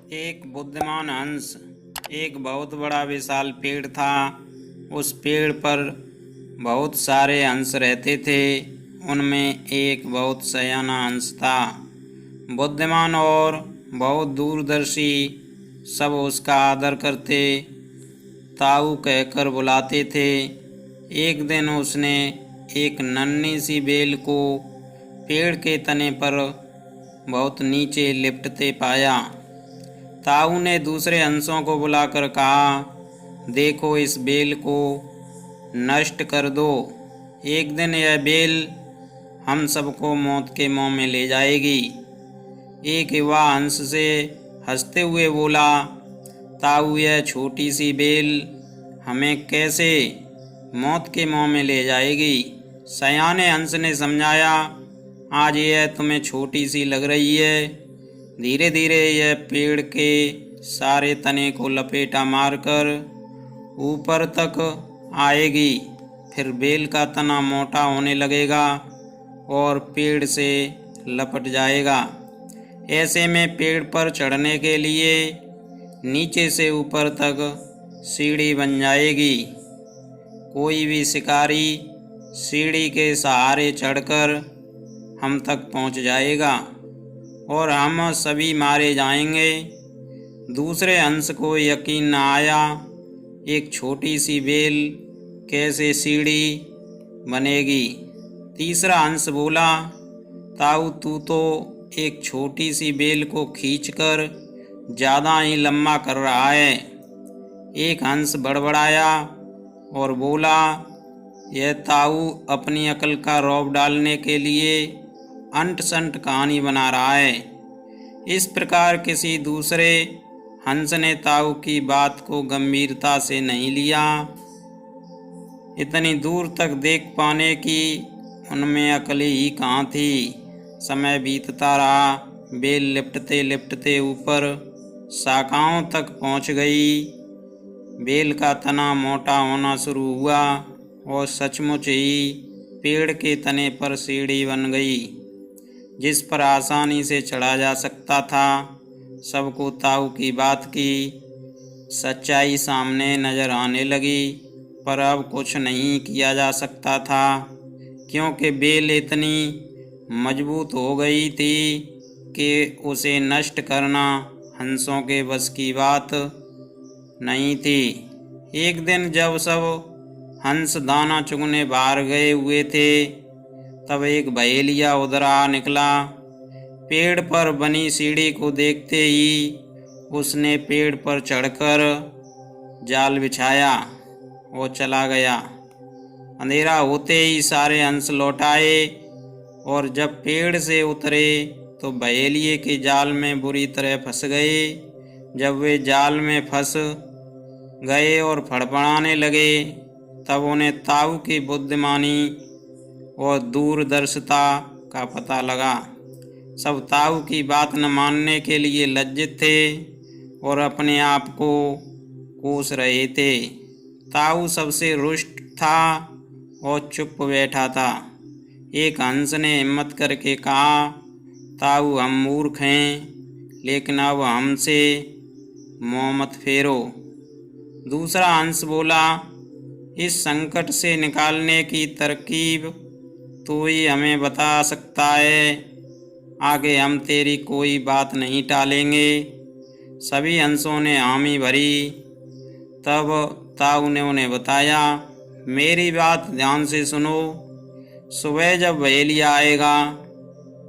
एक बुद्धिमान हंस। एक बहुत बड़ा विशाल पेड़ था। उस पेड़ पर बहुत सारे हंस रहते थे। उनमें एक बहुत सयाना हंस था, बुद्धिमान और बहुत दूरदर्शी। सब उसका आदर करते, ताऊ कहकर बुलाते थे। एक दिन उसने एक नन्ही सी बेल को पेड़ के तने पर बहुत नीचे लिपटते पाया। ताऊ ने दूसरे हंसों को बुलाकर कहा, देखो, इस बेल को नष्ट कर दो। एक दिन यह बेल हम सबको मौत के मुंह में ले जाएगी। एक युवा हंस से हंसते हुए बोला, ताऊ, यह छोटी सी बेल हमें कैसे मौत के मुंह में ले जाएगी? सयाने हंस ने समझाया, आज यह तुम्हें छोटी सी लग रही है, धीरे धीरे यह पेड़ के सारे तने को लपेटा मारकर ऊपर तक आएगी। फिर बेल का तना मोटा होने लगेगा और पेड़ से लपट जाएगा। ऐसे में पेड़ पर चढ़ने के लिए नीचे से ऊपर तक सीढ़ी बन जाएगी। कोई भी शिकारी सीढ़ी के सहारे चढ़कर हम तक पहुंच जाएगा और हम सभी मारे जाएंगे। दूसरे हंस को यकीन न आया, एक छोटी सी बेल कैसे सीढ़ी बनेगी। तीसरा हंस बोला, ताऊ, तू तो एक छोटी सी बेल को खींचकर ज़्यादा ही लंबा कर रहा है। एक हंस बड़बड़ाया और बोला, यह ताऊ अपनी अकल का रौब डालने के लिए अंट संट कहानी बना रहा है। इस प्रकार किसी दूसरे हंस ने ताऊ की बात को गंभीरता से नहीं लिया। इतनी दूर तक देख पाने की उनमें अकल ही कहाँ थी। समय बीतता रहा, बेल लिपटते लिपटते ऊपर शाखाओं तक पहुँच गई। बेल का तना मोटा होना शुरू हुआ और सचमुच ही पेड़ के तने पर सीढ़ी बन गई, जिस पर आसानी से चढ़ा जा सकता था। सबको ताऊ की बात की सच्चाई सामने नजर आने लगी, पर अब कुछ नहीं किया जा सकता था, क्योंकि बेल इतनी मजबूत हो गई थी कि उसे नष्ट करना हंसों के बस की बात नहीं थी। एक दिन जब सब हंस दाना चुगने बाहर गए हुए थे, तब एक बहेलिया उधर आ निकला। पेड़ पर बनी सीढ़ी को देखते ही उसने पेड़ पर चढ़कर जाल बिछाया और चला गया। अंधेरा होते ही सारे हंस लौट आए और जब पेड़ से उतरे तो बहेलिए के जाल में बुरी तरह फंस गए। जब वे जाल में फंस गए और फड़फड़ाने लगे, तब उन्हें ताऊ की बुद्धिमानी और दूरदर्शिता का पता लगा। सब ताऊ की बात न मानने के लिए लज्जित थे और अपने आप को कोस रहे थे। ताऊ सबसे रुष्ट था और चुप बैठा था। एक हंस ने हिम्मत करके कहा, ताऊ, हम मूर्ख हैं, लेकिन अब हमसे मुँह मत फेरो। दूसरा हंस बोला, इस संकट से निकालने की तरकीब तू ही हमें बता सकता है। आगे हम तेरी कोई बात नहीं टालेंगे। सभी हंसों ने हामी भरी। तब ताऊ ने उन्हें बताया, मेरी बात ध्यान से सुनो। सुबह जब बहेलिया आएगा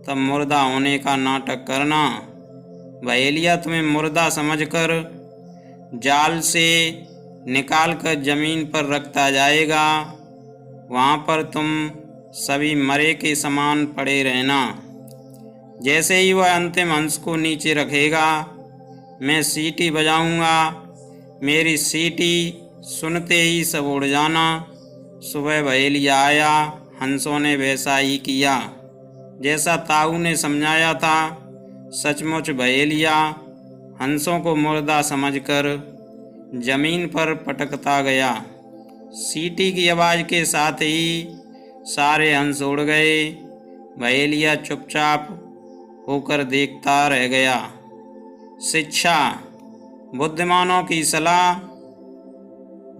तब मुर्दा होने का नाटक करना। बहेलिया तुम्हें मुर्दा समझकर जाल से निकालकर जमीन पर रखता जाएगा। वहाँ पर तुम सभी मरे के समान पड़े रहना। जैसे ही वह अंतिम हंस को नीचे रखेगा, मैं सीटी बजाऊंगा। मेरी सीटी सुनते ही सब उड़ जाना। सुबह बहेलिया आया। हंसों ने वैसा ही किया जैसा ताऊ ने समझाया था। सचमुच बहेलिया हंसों को मुर्दा समझकर जमीन पर पटकता गया। सीटी की आवाज़ के साथ ही सारे हंस उड़ गए। बहेलिया चुपचाप होकर देखता रह गया। शिक्षा। बुद्धिमानों की सलाह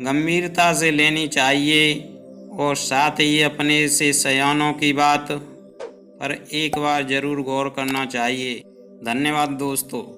गंभीरता से लेनी चाहिए और साथ ही अपने से सयानों की बात पर एक बार जरूर गौर करना चाहिए। धन्यवाद दोस्तों।